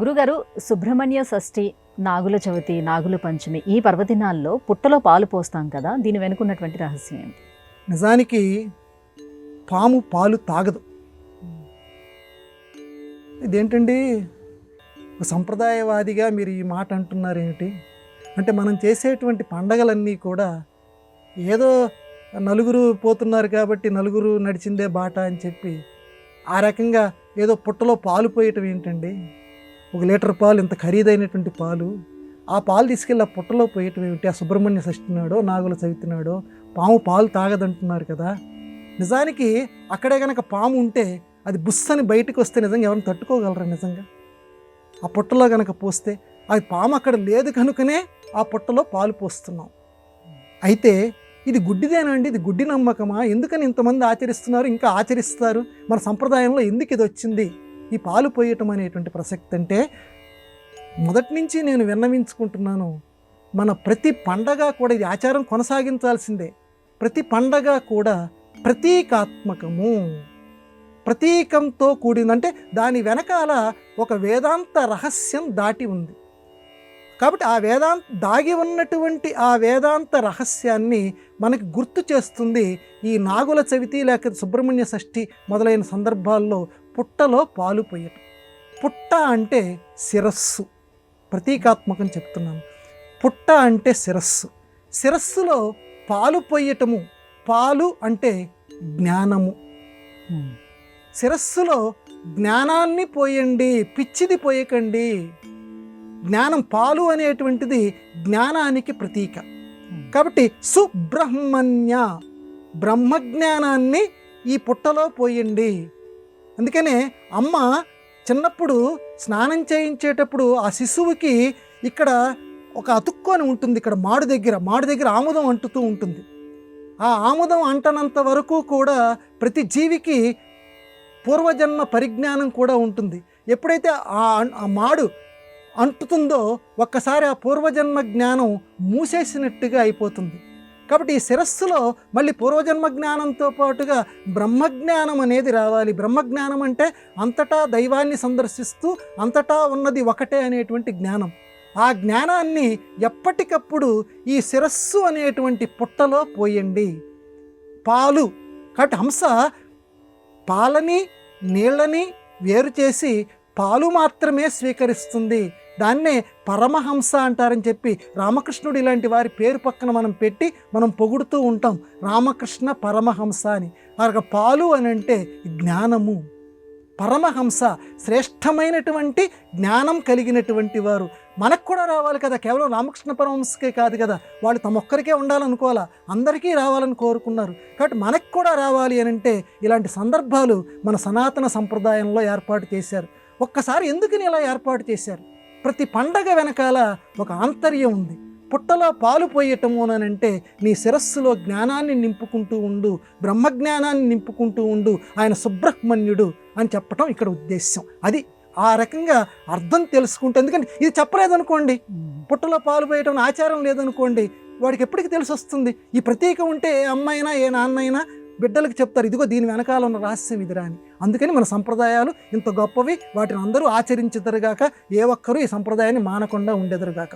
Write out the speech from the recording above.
గురుగారు, సుబ్రహ్మణ్య షష్ఠి, నాగుల చవితి, నాగుల పంచమి ఈ పర్వదినాల్లో పుట్టలో పాలు పోస్తాం కదా, దీని వెనుకున్నటువంటి రహస్యం ఏంటి? నిజానికి పాము పాలు తాగదు. ఇదేంటండి, ఒక సంప్రదాయవాదిగా మీరు ఈ మాట అంటున్నారు ఏమిటి? అంటే మనం చేసేటువంటి పండగలన్నీ కూడా ఏదో నలుగురు పోతున్నారు కాబట్టి నలుగురు నడిచిందే బాట అని చెప్పి ఆ రకంగా ఏదో పుట్టలో పాలు పోయటం ఏంటండి? 1 లీటర్ పాలు, ఇంత ఖరీదైనటువంటి పాలు, ఆ పాలు తీసుకెళ్ళి ఆ పుట్టలో పోయటం ఏమిటి? ఆ సుబ్రహ్మణ్య షష్ఠి నాడో నాగుల చవితి నాడో పాము పాలు తాగదంటున్నారు కదా. నిజానికి అక్కడే కనుక పాము ఉంటే అది బుస్సని బయటకు వస్తే నిజంగా ఎవరిని తట్టుకోగలరా? నిజంగా ఆ పుట్టలో కనుక పోస్తే అది పాము అక్కడ లేదు కనుకనే ఆ పుట్టలో పాలు పోస్తున్నాం. అయితే ఇది గుడ్డిదేనండి, ఇది గుడ్డి నమ్మకమా? ఎందుకని ఇంతమంది ఆచరిస్తున్నారు, ఇంకా ఆచరిస్తారు? మన సంప్రదాయంలో ఎందుకు ఇది వచ్చింది ఈ పాలు పోయటం అనేటువంటి ప్రసక్తి? అంటే మొదటి నుంచి నేను విన్నవించుకుంటున్నాను, మన ప్రతి పండగ కూడా ఇది ఆచారం కొనసాగించాల్సిందే. ప్రతి పండగ కూడా ప్రతీకాత్మకము, ప్రతీకంతో కూడిందంటే దాని వెనకాల ఒక వేదాంత రహస్యం దాటి ఉంది. కాబట్టి ఆ దాగి ఉన్నటువంటి ఆ వేదాంత రహస్యాన్ని మనకి గుర్తు చేస్తుంది ఈ నాగుల చవితి లేక సుబ్రహ్మణ్య షష్ఠి మొదలైన సందర్భాల్లో పుట్టలో పాలు పోయటం. పుట్ట అంటే శిరస్సు, ప్రతీకాత్మకం చెప్తున్నాను. పుట్ట అంటే శిరస్సు, శిరస్సులో పాలు పోయటము. పాలు అంటే జ్ఞానము. శిరస్సులో జ్ఞానాన్ని పోయండి, పిచ్చిది పోయకండి. జ్ఞానం, పాలు అనేటువంటిది జ్ఞానానికి ప్రతీక. కాబట్టి సుబ్రహ్మణ్య, బ్రహ్మజ్ఞానాన్ని ఈ పుట్టలో పోయండి. అందుకనే అమ్మ చిన్నప్పుడు స్నానం చేయించేటప్పుడు ఆ శిశువుకి ఇక్కడ ఒక అతుక్కొని ఉంటుంది, ఇక్కడ మాడు దగ్గర ఆముదం అంటుతూ ఉంటుంది. ఆ ఆముదం అంటనంత వరకు కూడా ప్రతి జీవికి పూర్వజన్మ పరిజ్ఞానం కూడా ఉంటుంది. ఎప్పుడైతే ఆ మాడు అంటుతుందో ఒక్కసారి ఆ పూర్వజన్మ జ్ఞానం మూసేసినట్టుగా అయిపోతుంది. కాబట్టి ఈ శిరస్సులో మళ్ళీ పూర్వజన్మ జ్ఞానంతో పాటుగా బ్రహ్మజ్ఞానం అనేది రావాలి. బ్రహ్మజ్ఞానం అంటే అంతటా దైవాన్ని సందర్శిస్తూ అంతటా ఉన్నది ఒకటే అనేటువంటి జ్ఞానం. ఆ జ్ఞానాన్ని ఎప్పటికప్పుడు ఈ శిరస్సు అనేటువంటి పుట్టలో పోయండి. పాలు, కాబట్టి హంస పాలని నీళ్ళని వేరు చేసి పాలు మాత్రమే స్వీకరిస్తుంది. దాన్నే పరమహంస అంటారని చెప్పి రామకృష్ణుడు ఇలాంటి వారి పేరు పక్కన మనం పెట్టి మనం పొగుడుతూ ఉంటాం, రామకృష్ణ పరమహంస అని. అలాగ పాలు అని అంటే జ్ఞానము. పరమహంస శ్రేష్టమైనటువంటి జ్ఞానం కలిగినటువంటి వారు. మనకు కూడా రావాలి కదా, కేవలం రామకృష్ణ పరమహంసకే కాదు కదా, వాళ్ళు తమొక్కరికే ఉండాలనుకోవాలా, అందరికీ రావాలని కోరుకున్నారు. కాబట్టి మనకు కూడా రావాలి అని అంటే ఇలాంటి సందర్భాలు మన సనాతన సంప్రదాయంలో ఏర్పాటు చేశారు. ఒక్కసారి ఎందుకని ఇలా ఏర్పాటు చేశారు? ప్రతి పండగ వెనకాల ఒక ఆంతర్యం ఉంది. పుట్టలో పాలు పోయటము అని అంటే నీ శిరస్సులో జ్ఞానాన్ని నింపుకుంటూ ఉండు, బ్రహ్మజ్ఞానాన్ని నింపుకుంటూ ఉండు, ఆయన సుబ్రహ్మణ్యుడు అని చెప్పటం ఇక్కడ ఉద్దేశం. అది ఆ రకంగా అర్థం తెలుసుకుంటే, ఎందుకంటే ఇది చెప్పలేదనుకోండి, పుట్టలో పాలు పోయటం ఆచారం లేదనుకోండి, వాడికి ఎప్పటికి తెలిసి వస్తుంది? ఈ ప్రతీక ఉంటే ఏ అమ్మైనా ఏ నాన్నైనా బిడ్డలకు చెప్తారు, ఇదిగో దీని వెనకాల ఉన్న రహస్యం ఇదిరా అని. అందుకని మన సంప్రదాయాలు ఇంత గొప్పవి, వాటిని అందరూ ఆచరించెదరుగాక, ఏ ఒక్కరూ ఈ సంప్రదాయాన్ని మానకుండా ఉండెదరుగాక.